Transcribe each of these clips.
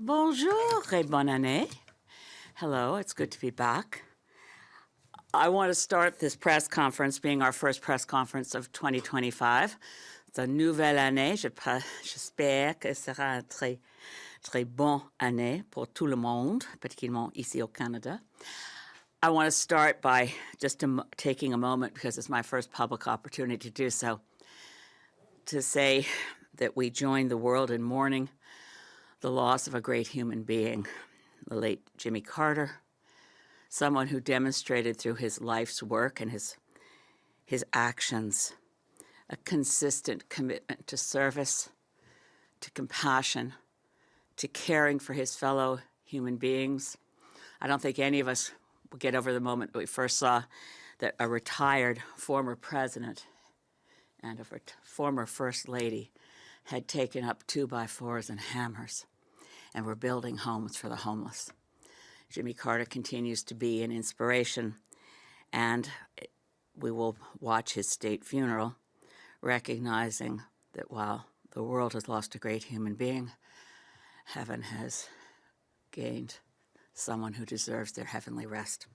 Bonjour et bonne année. Hello, it's good to be back. I want to start this press conference being our first press conference of 2025. C'est une nouvelle année. J'espère que ce sera une très, très bonne année pour tout le monde, particulièrement ici au Canada. I want to start by just taking a moment, because it's my first public opportunity to do so, to say that we join the world in mourning the loss of a great human being, the late Jimmy Carter, someone who demonstrated through his life's work and his actions a consistent commitment to service, to compassion, to caring for his fellow human beings. I don't think any of us will get over the moment that we first saw that a retired former president and a former first lady had taken up 2x4s and hammers and were building homes for the homeless. Jimmy Carter continues to be an inspiration, and we will watch his state funeral, recognizing that while the world has lost a great human being, heaven has gained someone who deserves their heavenly rest.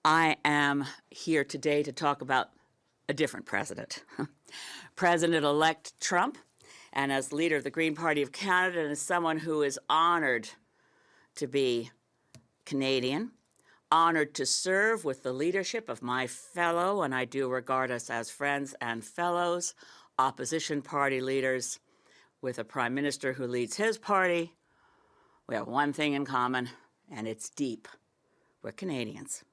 I am here today to talk about a different president, President-elect Trump, and as leader of the Green Party of Canada, and as someone who is honored to be Canadian, honored to serve with the leadership of my fellow, and I do regard us as friends and fellows, opposition party leaders, with a prime minister who leads his party. We have one thing in common, and it's deep. We're Canadians.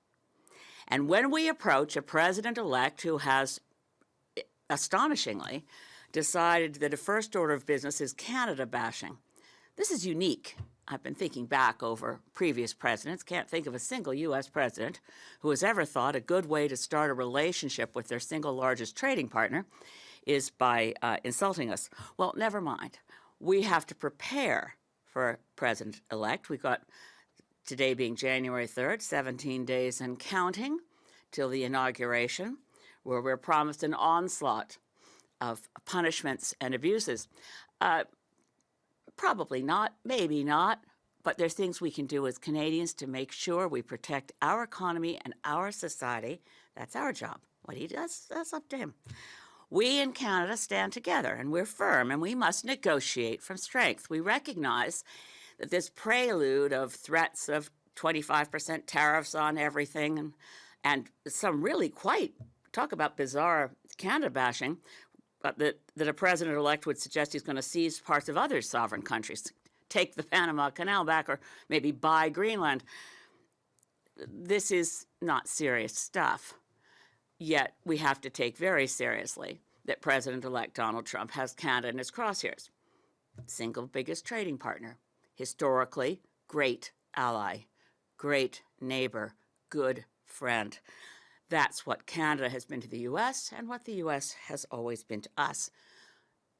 And when we approach a president-elect who has, astonishingly, decided that a first order of business is Canada bashing, this is unique. I've been thinking back over previous presidents, can't think of a single U.S. president who has ever thought a good way to start a relationship with their single largest trading partner is by insulting us. Well, never mind. We have to prepare for president-elect. We've got today being January 3rd, 17 days and counting till the inauguration, where we're promised an onslaught of punishments and abuses. Probably not, maybe not, but there's things we can do as Canadians to make sure we protect our economy and our society. That's our job. What he does, that's up to him. We in Canada stand together, and we're firm, and we must negotiate from strength. We recognize that this prelude of threats of 25% tariffs on everything and some really quite, talk about bizarre Canada bashing, but that a president-elect would suggest he's going to seize parts of other sovereign countries, take the Panama Canal back, or maybe buy Greenland. This is not serious stuff. Yet we have to take very seriously that President-elect Donald Trump has Canada in his crosshairs. Single biggest trading partner, historically great ally, great neighbor, good friend. That's what Canada has been to the U.S. and what the U.S. has always been to us.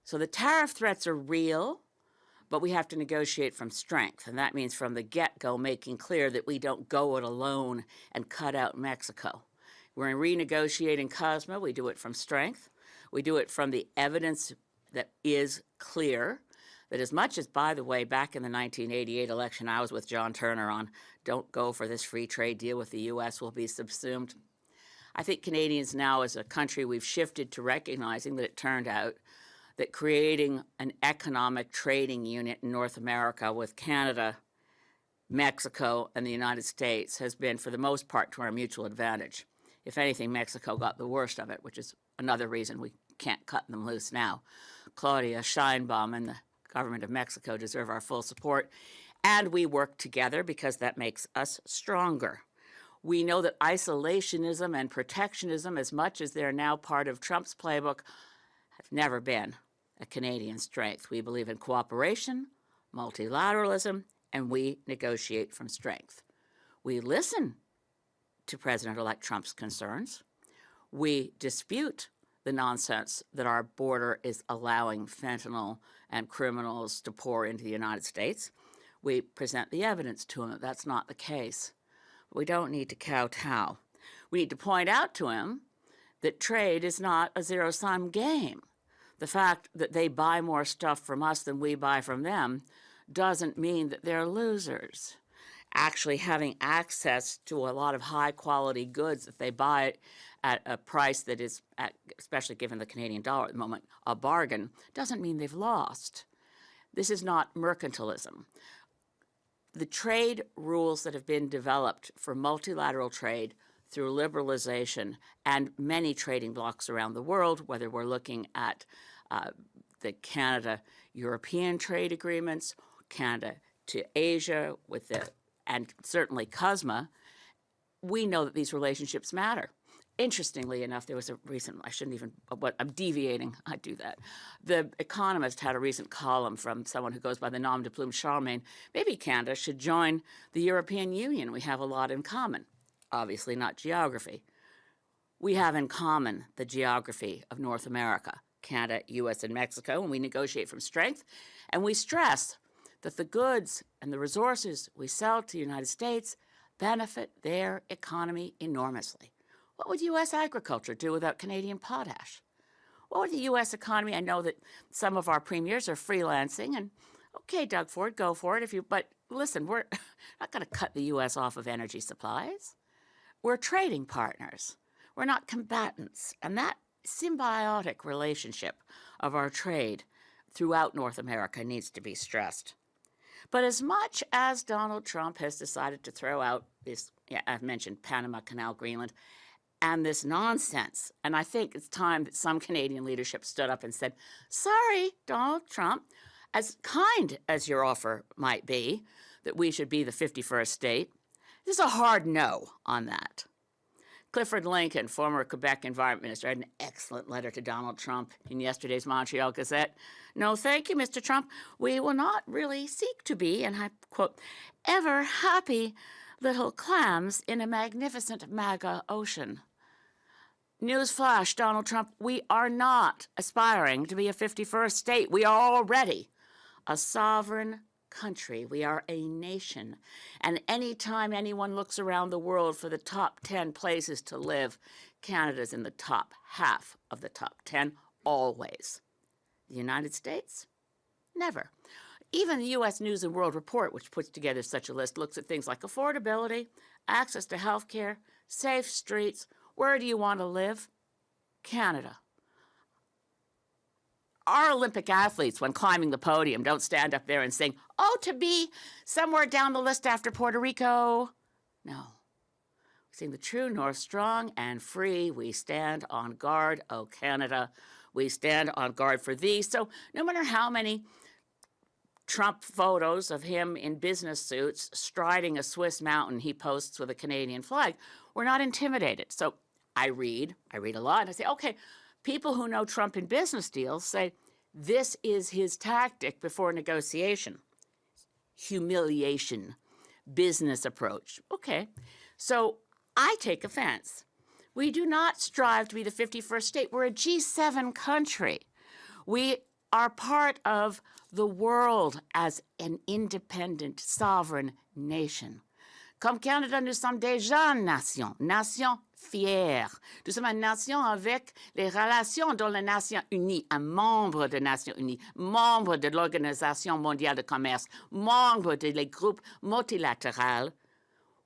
So the tariff threats are real, but we have to negotiate from strength. And that means from the get-go making clear that we don't go it alone and cut out Mexico. We're renegotiating COSMA. We do it from strength. We do it from the evidence that is clear, that as much as, by the way, back in the 1988 election, I was with John Turner on, don't go for this free trade deal with the U.S., will be subsumed. I think Canadians now, as a country, we've shifted to recognizing that it turned out that creating an economic trading unit in North America with Canada, Mexico, and the United States has been, for the most part, to our mutual advantage. If anything, Mexico got the worst of it, which is another reason we can't cut them loose now. Claudia Sheinbaum and the government of Mexico deserve our full support, and we work together because that makes us stronger. We know that isolationism and protectionism, as much as they're now part of Trump's playbook, have never been a Canadian strength. We believe in cooperation, multilateralism, and we negotiate from strength. We listen to President-elect Trump's concerns. We dispute the nonsense that our border is allowing fentanyl and criminals to pour into the United States. We present the evidence to him that that's not the case. We don't need to kowtow. We need to point out to him that trade is not a zero-sum game. The fact that they buy more stuff from us than we buy from them doesn't mean that they're losers. Actually having access to a lot of high-quality goods that they buy at a price that is, especially given the Canadian dollar at the moment, a bargain, doesn't mean they've lost. This is not mercantilism. The trade rules that have been developed for multilateral trade through liberalization and many trading blocs around the world, whether we're looking at the Canada-European trade agreements, Canada to Asia, and certainly CUSMA, we know that these relationships matter. Interestingly enough, there was a recent, I'm deviating, I do that. The Economist had a recent column from someone who goes by the nom de plume Charlemagne. Maybe Canada should join the European Union. We have a lot in common. Obviously not geography. We have in common the geography of North America, Canada, US, and Mexico, and we negotiate from strength, and we stress that the goods and the resources we sell to the United States benefit their economy enormously. What would U.S. agriculture do without Canadian potash? What would the U.S. economy, I know that some of our premiers are freelancing, and okay, Doug Ford, go for it. But listen, we're not going to cut the U.S. off of energy supplies. We're trading partners. We're not combatants. And that symbiotic relationship of our trade throughout North America needs to be stressed. But as much as Donald Trump has decided to throw out this, I've mentioned Panama Canal, Greenland, and this nonsense, and I think it's time that some Canadian leadership stood up and said, sorry, Donald Trump, as kind as your offer might be, that we should be the 51st state, there's a hard no on that. Clifford Lincoln, former Quebec Environment Minister, had an excellent letter to Donald Trump in yesterday's Montreal Gazette. No, thank you, Mr. Trump. We will not really seek to be, and I quote, ever happy little clams in a magnificent MAGA ocean. Newsflash, Donald Trump, we are not aspiring to be a 51st state. We are already a sovereign country. We are a nation. And anytime anyone looks around the world for the top 10 places to live, Canada's in the top half of the top 10, always. The United States? Never. Even the U.S. News and World Report, which puts together such a list, looks at things like affordability, access to health care, safe streets. Where do you want to live? Canada. Our Olympic athletes, when climbing the podium, don't stand up there and sing, oh, to be somewhere down the list after Puerto Rico. No. We sing the true north, strong and free. We stand on guard, O Canada. We stand on guard for thee. So no matter how many Trump photos of him in business suits striding a Swiss mountain he posts with a Canadian flag, we're not intimidated. So I read a lot, and I say, okay, people who know Trump in business deals say this is his tactic before negotiation. Humiliation, business approach. Okay, so I take offense. We do not strive to be the 51st state. We're a G7 country. We are part of the world as an independent, sovereign nation. Comme Canada, nous sommes déjà une nation, nation fière. Nous sommes une nation avec les relations dans les Nations Unies, un membre des Nations Unies, membre de l'Organisation mondiale de commerce, membre des groupes multilatéraux.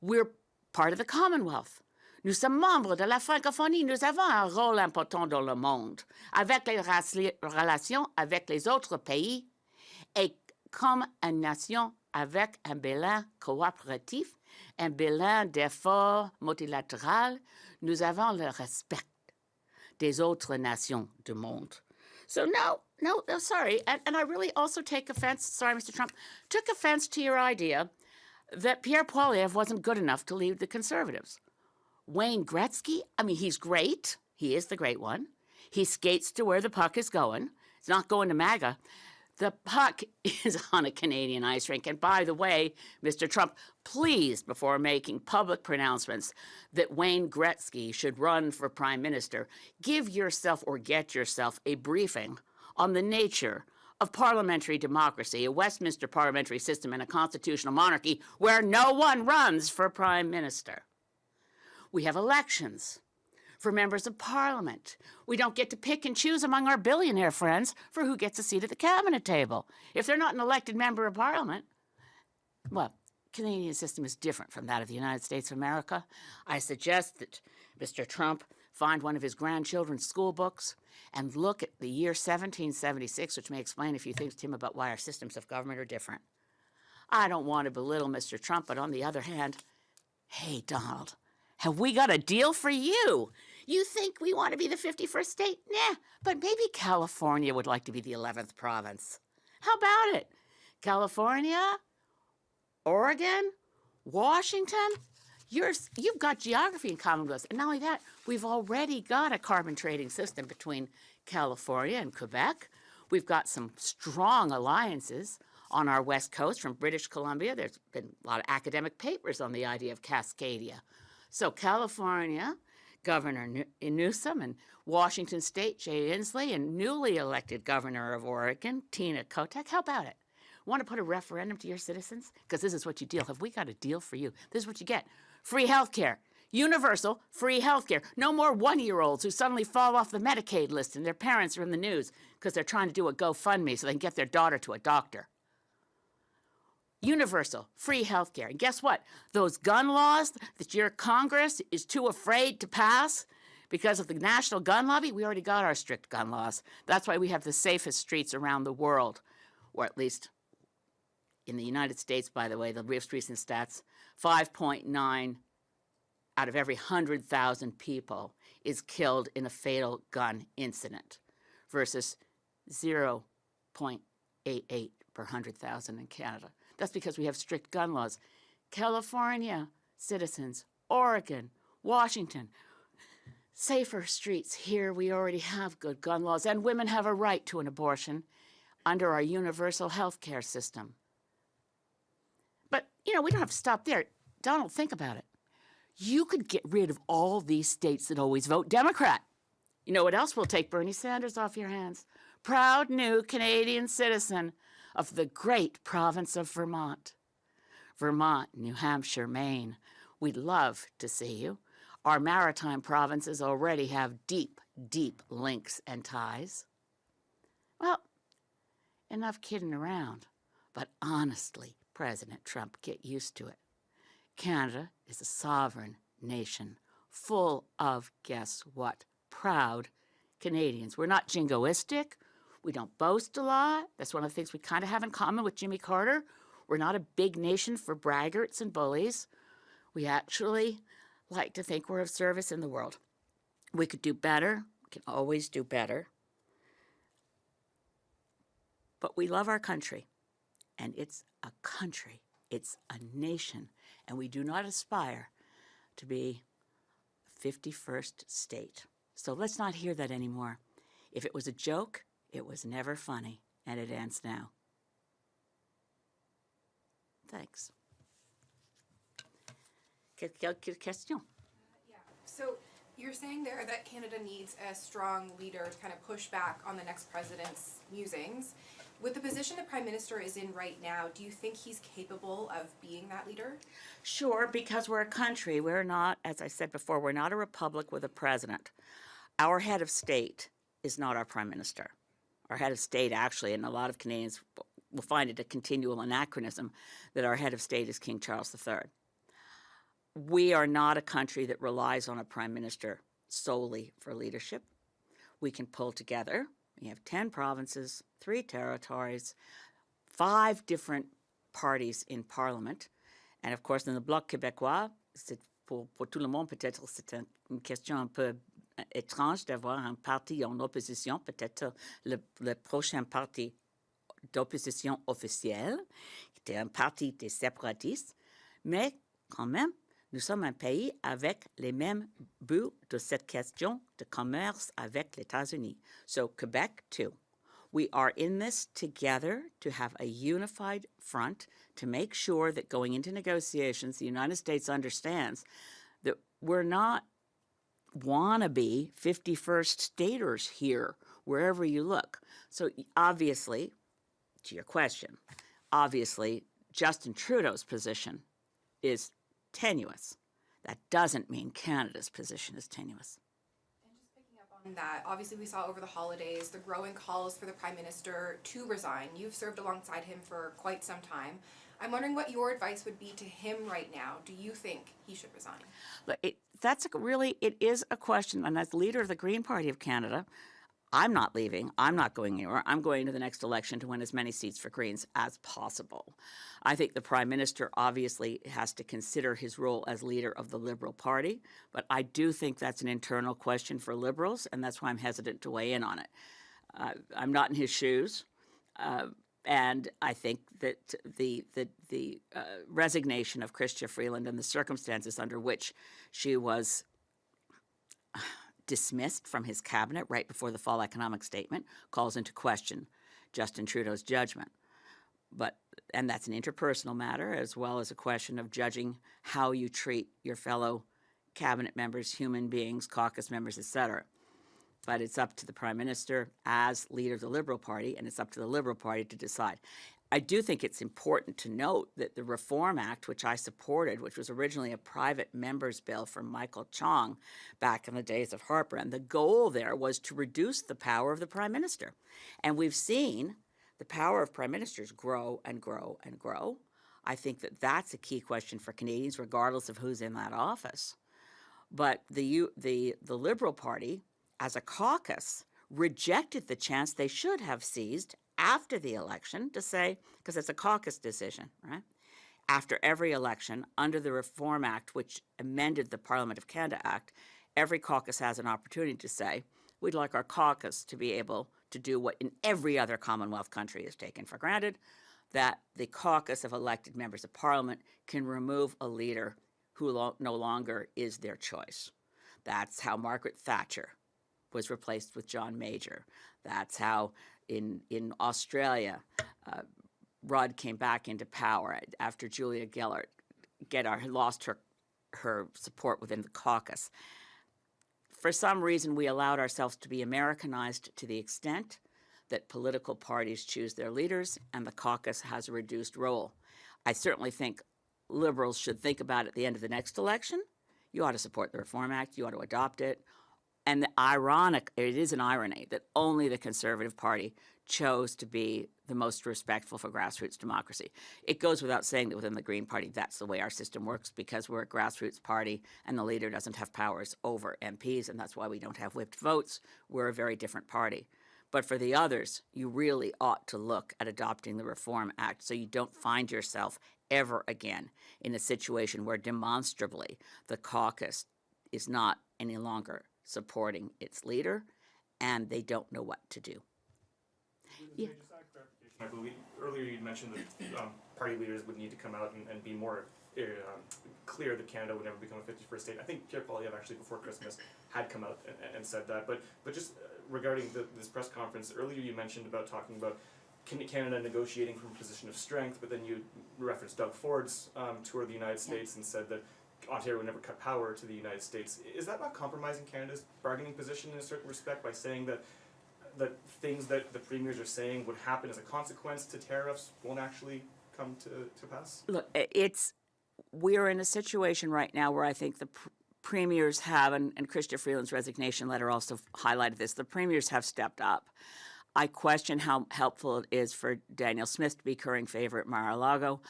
We're part of the Commonwealth. Nous sommes membres de la francophonie. Nous avons un rôle important dans le monde, avec les relations avec les autres pays et comme une nation avec un bilan coopératif, un bilan d'efforts multilatéral, nous avons le respect des autres nations du monde. So no, sorry. And I really also take offense, sorry, Mr. Trump, took offense to your idea that Pierre Poilievre wasn't good enough to lead the Conservatives. Wayne Gretzky, I mean, he's great. He is the great one. He skates to where the puck is going. It's not going to MAGA. The puck is on a Canadian ice rink. And by the way, Mr. Trump, please, before making public pronouncements that Wayne Gretzky should run for prime minister, give yourself or get yourself a briefing on the nature of parliamentary democracy, a Westminster parliamentary system, and a constitutional monarchy where no one runs for prime minister. We have elections for members of parliament. We don't get to pick and choose among our billionaire friends for who gets a seat at the cabinet table. If they're not an elected member of parliament, well, Canadian system is different from that of the United States of America. I suggest that Mr. Trump find one of his grandchildren's school books and look at the year 1776, which may explain a few things to him about why our systems of government are different. I don't want to belittle Mr. Trump, but on the other hand, hey, Donald, have we got a deal for you? You think we want to be the 51st state? Nah, but maybe California would like to be the 11th province. How about it? California, Oregon, Washington, you've got geography in common with us. And not only that, we've already got a carbon trading system between California and Quebec. We've got some strong alliances on our west coast from British Columbia. There's been a lot of academic papers on the idea of Cascadia. So California, Governor Newsom, and Washington State, Jay Inslee, and newly elected Governor of Oregon, Tina Kotek. How about it? Want to put a referendum to your citizens? Because this is what you deal. Have we got a deal for you? This is what you get. Free health care. Universal free health care. No more one-year-olds who suddenly fall off the Medicaid list and their parents are in the news because they're trying to do a GoFundMe so they can get their daughter to a doctor. Universal free health care. And guess what? Those gun laws that your Congress is too afraid to pass because of the national gun lobby, we already got our strict gun laws. That's why we have the safest streets around the world, or at least in the United States, by the way, the most recent stats, 5.9 out of every 100,000 people is killed in a fatal gun incident versus 0.88 per 100,000 in Canada. That's because we have strict gun laws. California citizens, Oregon, Washington, safer streets. Here we already have good gun laws, and women have a right to an abortion under our universal health care system. But, we don't have to stop there. Donald, think about it. You could get rid of all these states that always vote Democrat. You know what else will take Bernie Sanders off your hands? Proud new Canadian citizen of the great province of Vermont. Vermont, New Hampshire, Maine. We'd love to see you. Our maritime provinces already have deep, deep links and ties. Well, enough kidding around. But honestly, President Trump, get used to it. Canada is a sovereign nation full of, guess what, proud Canadians. We're not jingoistic. We don't boast a lot. That's one of the things we kind of have in common with Jimmy Carter. We're not a big nation for braggarts and bullies. We actually like to think we're of service in the world. We could do better. We can always do better. But we love our country. And it's a country. It's a nation. And we do not aspire to be a 51st state. So let's not hear that anymore. If it was a joke, it was never funny, and it ends now. Thanks. Quelques questions? Yeah. So you're saying there that Canada needs a strong leader to kind of push back on the next president's musings. With the position the Prime Minister is in right now, do you think he's capable of being that leader? Sure, because we're a country. We're not, as I said before, we're not a republic with a president. Our head of state is not our Prime Minister. Our head of state, actually, and a lot of Canadians will find it a continual anachronism that our head of state is King Charles III. We are not a country that relies on a prime minister solely for leadership. We can pull together. We have 10 provinces, 3 territories, 5 different parties in Parliament. And of course, in the Bloc québécois, pour tout le monde, peut-être c'est une question un peu étrange d'avoir un parti en opposition, peut-être le prochain parti d'opposition officielle, qui était un parti des séparatistes, mais quand même, nous sommes un pays avec les mêmes buts de cette question de commerce avec les États-Unis. So Quebec, too. We are in this together to have a unified front to make sure that going into negotiations, the United States understands that we're not wannabe 51st staters here, wherever you look. So obviously, to your question, obviously, Justin Trudeau's position is tenuous. That doesn't mean Canada's position is tenuous. that obviously we saw over the holidays the growing calls for the Prime Minister to resign. You've served alongside him for quite some time. I'm wondering what your advice would be to him right now. Do you think he should resign? Look, it is a question, and as leader of the Green Party of Canada, I'm not leaving. I'm not going anywhere. I'm going to the next election to win as many seats for Greens as possible. I think the Prime Minister obviously has to consider his role as leader of the Liberal Party, but I do think that's an internal question for Liberals, and that's why I'm hesitant to weigh in on it. I'm not in his shoes, and I think that the resignation of Chrystia Freeland and the circumstances under which she was dismissed from his cabinet right before the fall economic statement calls into question Justin Trudeau's judgment. And that's an interpersonal matter as well as a question of judging how you treat your fellow cabinet members, human beings, caucus members, etc. But it's up to the Prime Minister as leader of the Liberal Party, and it's up to the Liberal Party to decide. I do think it's important to note that the Reform Act, which I supported, which was originally a private member's bill from Michael Chong back in the days of Harper, and the goal there was to reduce the power of the Prime Minister. And we've seen the power of Prime Ministers grow and grow and grow. I think that that's a key question for Canadians, regardless of who's in that office. But the Liberal Party, as a caucus, rejected the chance they should have seized after the election to say, because it's a caucus decision, right? After every election, under the Reform Act, which amended the Parliament of Canada Act, every caucus has an opportunity to say, we'd like our caucus to be able to do what in every other Commonwealth country is taken for granted, that the caucus of elected members of Parliament can remove a leader who no longer is their choice. That's how Margaret Thatcher was replaced with John Major. That's how in Australia, Rudd came back into power after Julia Gillard had lost her support within the caucus. For some reason, we allowed ourselves to be Americanized to the extent that political parties choose their leaders and the caucus has a reduced role. I certainly think Liberals should think about at the end of the next election, you ought to support the Reform Act, you ought to adopt it. And it is an irony that only the Conservative Party chose to be the most respectful for grassroots democracy. It goes without saying that within the Green Party, that's the way our system works because we're a grassroots party and the leader doesn't have powers over MPs, and that's why we don't have whipped votes. We're a very different party. But for the others, you really ought to look at adopting the Reform Act so you don't find yourself ever again in a situation where demonstrably the caucus is not any longer supporting its leader, and they don't know what to do. Yeah. Just a clarification. I believe earlier you mentioned that party leaders would need to come out and be more clear that Canada would never become a 51st state. I think Pierre Poilievre actually before Christmas had come out and said that. But just regarding this press conference, earlier you mentioned about talking about Canada negotiating from a position of strength, but then you referenced Doug Ford's tour of the United States and said that Ontario would never cut power to the United States. Is that not compromising Canada's bargaining position in a certain respect by saying that things that the premiers are saying would happen as a consequence to tariffs won't actually come to pass? Look, we're in a situation right now where I think the premiers have, and Chrystia Freeland's resignation letter also highlighted this, the premiers have stepped up. I question how helpful it is for Daniel Smith to be curring favor at Mar-a-Lago.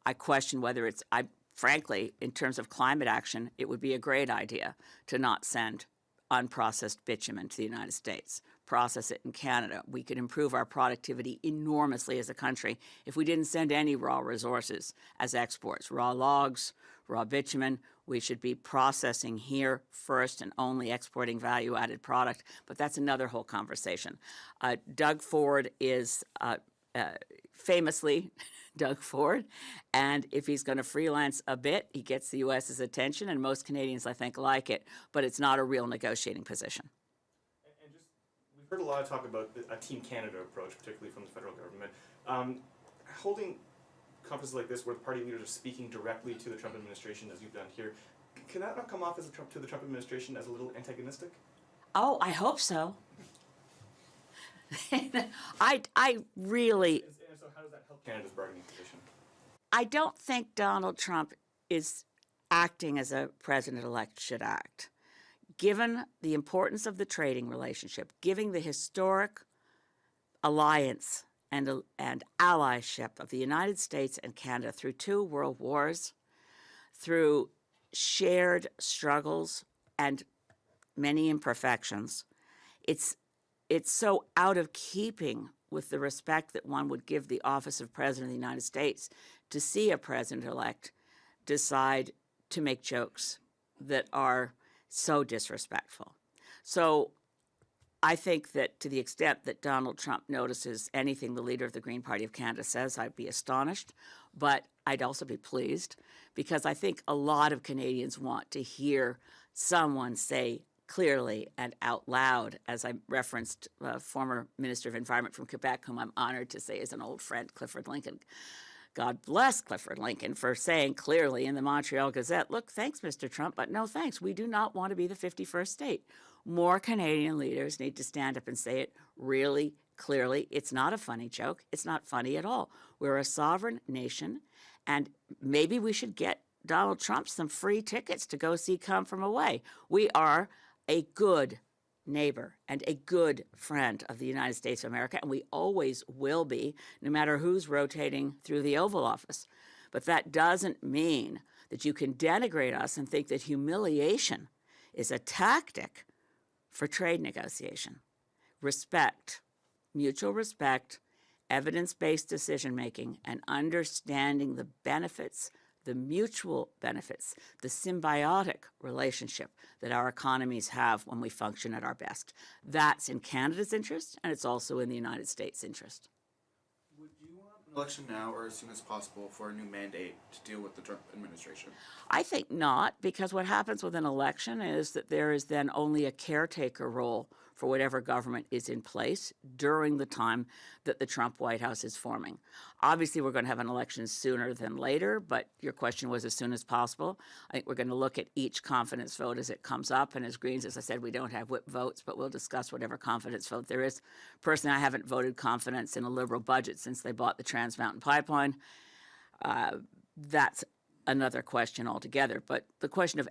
I question whether frankly, in terms of climate action, it would be a great idea to not send unprocessed bitumen to the United States. Process it in Canada. We could improve our productivity enormously as a country if we didn't send any raw resources as exports. Raw logs, raw bitumen, we should be processing here first and only exporting value-added product. But that's another whole conversation. Doug Ford is famously Doug Ford, and if he's going to freelance a bit, he gets the U.S.'s attention, and most Canadians, I think, like it, but it's not a real negotiating position. And we've heard a lot of talk about a Team Canada approach, particularly from the federal government. Holding conferences like this where the party leaders are speaking directly to the Trump administration, as you've done here, can that not come off as to the Trump administration as a little antagonistic? Oh, I hope so. I really... And so how does that help Canada's bargaining position? I don't think Donald Trump is acting as a president-elect should act. given the importance of the trading relationship, given the historic alliance and allyship of the United States and Canada through 2 world wars, through shared struggles and many imperfections, it's so out of keeping with the respect that one would give the office of President of the United States to see a president-elect decide to make jokes that are so disrespectful. So I think that to the extent that Donald Trump notices anything the leader of the Green Party of Canada says, I'd be astonished, but I'd also be pleased, because I think a lot of Canadians want to hear someone say clearly and out loud, as I referenced former Minister of Environment from Quebec, whom I'm honored to say is an old friend, Clifford Lincoln. God bless Clifford Lincoln for saying clearly in the Montreal Gazette, look, thanks, Mr. Trump, but no thanks. We do not want to be the 51st state. More Canadian leaders need to stand up and say it really clearly. It's not a funny joke. It's not funny at all. We're a sovereign nation, and maybe we should get Donald Trump some free tickets to go see Come From Away. We are a good neighbor and a good friend of the United States of America, and we always will be, no matter who's rotating through the Oval Office. But that doesn't mean that you can denigrate us and think that humiliation is a tactic for trade negotiation. Respect, mutual respect, evidence-based decision-making, and understanding the benefits, the mutual benefits, the symbiotic relationship that our economies have when we function at our best. That's in Canada's interest, and it's also in the United States' interest. Would you want an election now or as soon as possible for a new mandate to deal with the Trump administration? I think not, because what happens with an election is that there is then only a caretaker role for whatever government is in place during the time that the Trump White House is forming. Obviously, we're going to have an election sooner than later, but your question was as soon as possible. I think we're going to look at each confidence vote as it comes up, and as Greens, as I said, we don't have whip votes, but we'll discuss whatever confidence vote there is. Personally, I haven't voted confidence in a Liberal budget since they bought the Trans Mountain Pipeline. That's another question altogether. But the question of,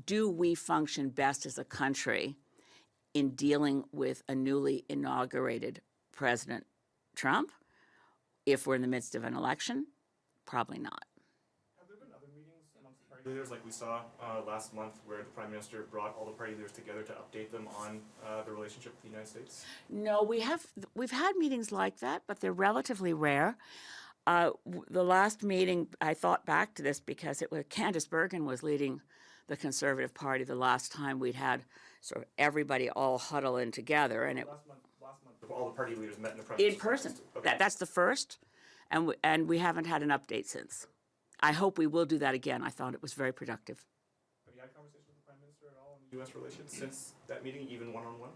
do we function best as a country in dealing with a newly inaugurated President Trump if we're in the midst of an election? Probably not. Have there been other meetings amongst the party leaders like we saw last month where the Prime Minister brought all the party leaders together to update them on the relationship with the United States? No, we've had meetings like that, but they're relatively rare. The last meeting, I thought back to this because it was Candice Bergen was leading the Conservative Party the last time we'd had sort of everybody all huddle in together, and it Last month, all the party leaders met in the press. in person. Okay. That's the first, and we haven't had an update since. I hope we will do that again. I thought it was very productive. Have you had conversations with the Prime Minister at all on U.S. relations since that meeting, even one-on-one?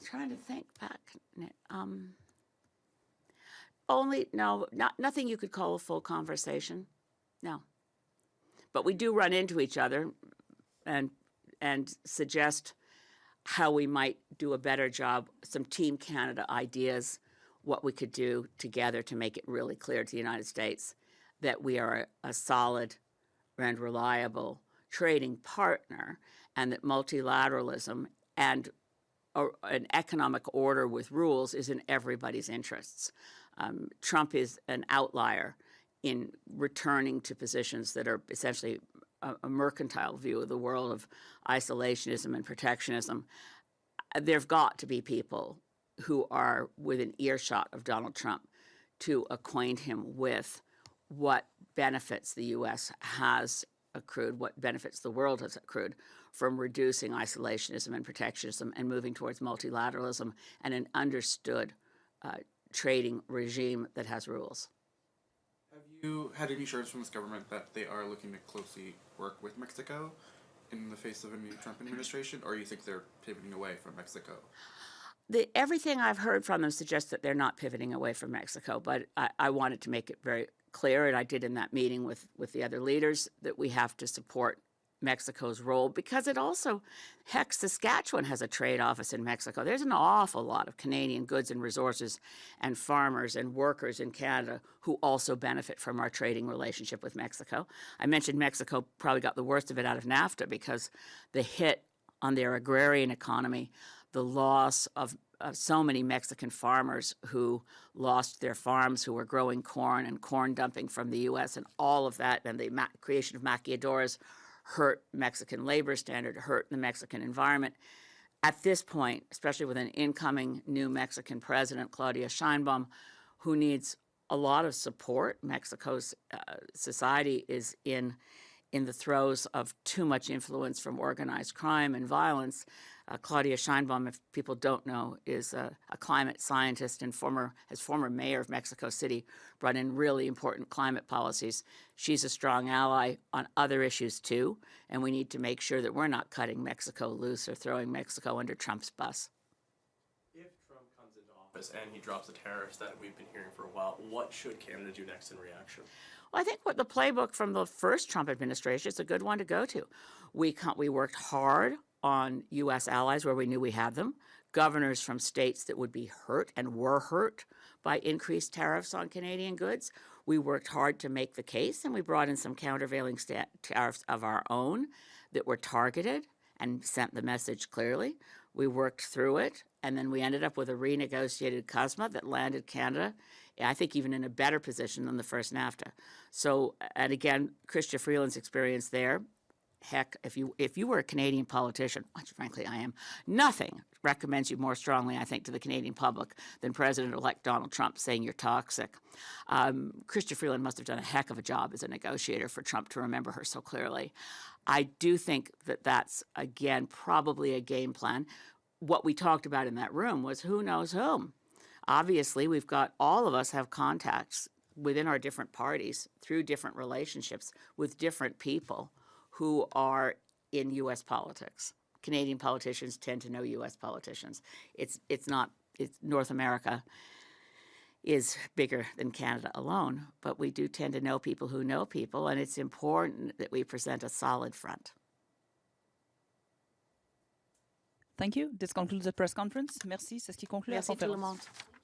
Trying to think back. Nothing you could call a full conversation. No. But we do run into each other and suggest how we might do a better job, some Team Canada ideas, what we could do together to make it really clear to the United States that we are a solid and reliable trading partner, and that multilateralism and an economic order with rules is in everybody's interests. Trump is an outlier in returning to positions that are essentially a mercantile view of the world of isolationism and protectionism. There've got to be people who are within earshot of Donald Trump to acquaint him with what benefits the U.S. has accrued, what benefits the world has accrued from reducing isolationism and protectionism and moving towards multilateralism and an understood trading regime that has rules. Have you had any assurance from this government that they are looking to closely work with Mexico in the face of a new Trump administration, or you think they're pivoting away from Mexico? Everything I've heard from them suggests that they're not pivoting away from Mexico, but I wanted to make it very clear, and I did in that meeting with the other leaders, that we have to support Mexico's role, because it also, heck, Saskatchewan has a trade office in Mexico. There's an awful lot of Canadian goods and resources and farmers and workers in Canada who also benefit from our trading relationship with Mexico. I mentioned Mexico probably got the worst of it out of NAFTA because the hit on their agrarian economy, the loss of so many Mexican farmers who lost their farms, who were growing corn and corn dumping from the U.S. and all of that, and the creation of maquiladoras hurt Mexican labor standard, hurt the Mexican environment. At this point, especially with an incoming new Mexican president, Claudia Sheinbaum, who needs a lot of support, Mexico's society is in the throes of too much influence from organized crime and violence. Claudia Sheinbaum, if people don't know, is a climate scientist and former mayor of Mexico City, brought in really important climate policies. She's a strong ally on other issues too, and we need to make sure that we're not cutting Mexico loose or throwing Mexico under Trump's bus. If Trump comes into office and he drops the tariffs that we've been hearing for a while, what should Canada do next in reaction? Well, I think what the playbook from the first Trump administration is a good one to go to. We worked hard on U.S. allies where we knew we had them, governors from states that would be hurt and were hurt by increased tariffs on Canadian goods. We worked hard to make the case, and we brought in some countervailing tariffs of our own that were targeted and sent the message clearly. We worked through it, and then we ended up with a renegotiated CUSMA that landed Canada, I think, even in a better position than the first NAFTA. So, and again, Chrystia Freeland's experience there, heck, if you were a Canadian politician, which frankly I am, nothing recommends you more strongly, I think, to the Canadian public than President-elect Donald Trump saying you're toxic. Chrystia Freeland must have done a heck of a job as a negotiator for Trump to remember her so clearly. I do think that that's, again, probably a game plan. What we talked about in that room was who knows whom. Obviously, all of us have contacts within our different parties through different relationships with different people who are in U.S. politics. Canadian politicians tend to know U.S. politicians. It's North America is bigger than Canada alone, but we do tend to know people who know people, and it's important that we present a solid front. Thank you. This concludes the press conference. Merci. C'est ce qui conclut la Merci tout le conférence. monde.